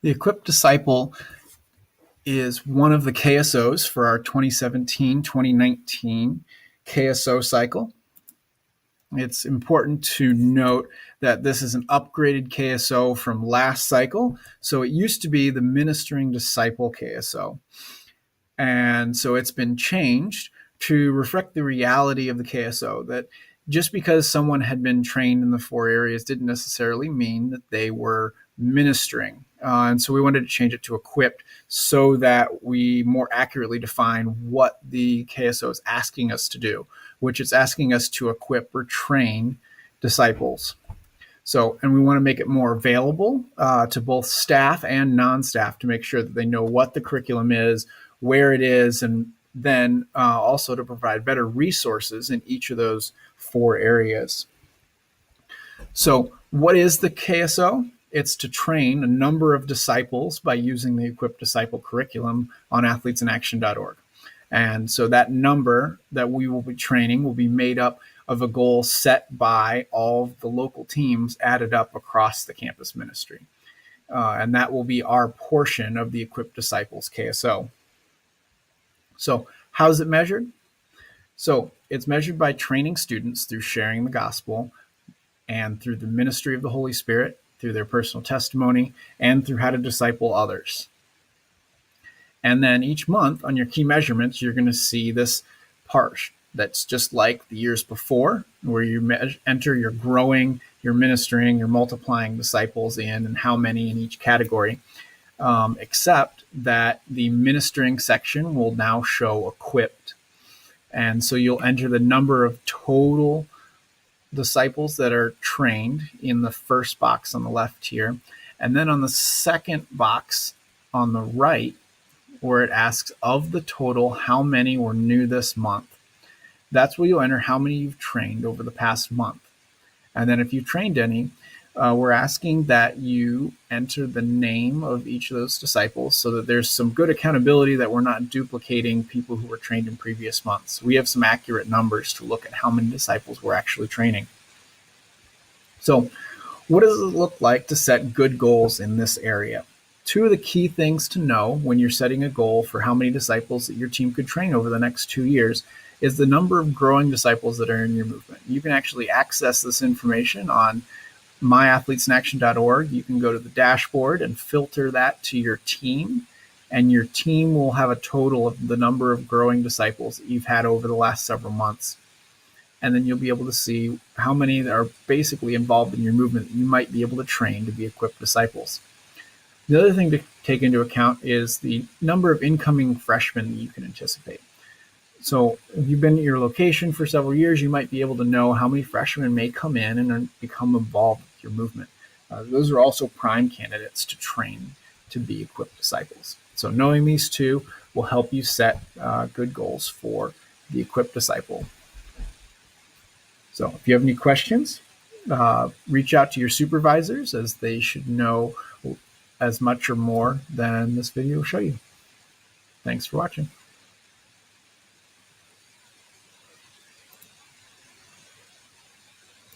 The Equipped Disciple is one of the KSOs for our 2017-2019 KSO cycle. It's important to note that this is an upgraded KSO from last cycle. So it used to be the Ministering Disciple KSO. And so it's been changed to reflect the reality of the KSO, that just because someone had been trained in the 4 areas didn't necessarily mean that they were ministering. And so we wanted to change it to equipped so that we more accurately define what the KSO is asking us to do, which is asking us to equip or train disciples. So, and we want to make it more available to both staff and non-staff to make sure that they know what the curriculum is, where it is, and then also to provide better resources in each of those 4 areas. So what is the KSO? It's to train a number of disciples by using the Equipped Disciple curriculum on athletesinaction.org. And so that number that we will be training will be made up of a goal set by all of the local teams added up across the campus ministry. And that will be our portion of the Equipped Disciples KSO. So how is it measured? So it's measured by training students through sharing the gospel and through the ministry of the Holy Spirit, through their personal testimony, and through how to disciple others. And then each month on your key measurements, you're going to see this part that's just like the years before, where you enter your growing, your ministering, your multiplying disciples in, and how many in each category, except that the ministering section will now show equipped. And so you'll enter the number of total disciples that are trained in the first box on the left here. And then on the second box on the right, where it asks of the total, how many were new this month, that's where you'll enter how many you've trained over the past month. And then if you trained any, we're asking that you enter the name of each of those disciples so that there's some good accountability, that we're not duplicating people who were trained in previous months. We have some accurate numbers to look at how many disciples we're actually training. So what does it look like to set good goals in this area? 2 of the key things to know when you're setting a goal for how many disciples that your team could train over the next 2 years is the number of growing disciples that are in your movement. You can actually access this information on myathletesinaction.org. You can go to the dashboard and filter that to your team, and your team will have a total of the number of growing disciples that you've had over the last several months. And then you'll be able to see how many are basically involved in your movement that you might be able to train to be equipped disciples. The other thing to take into account is the number of incoming freshmen that you can anticipate. So if you've been at your location for several years, you might be able to know how many freshmen may come in and become involved with your movement. Those are also prime candidates to train to be equipped disciples. So knowing these 2 will help you set good goals for the equipped disciple. So if you have any questions, reach out to your supervisors, as they should know as much or more than this video will show you. Thanks for watching.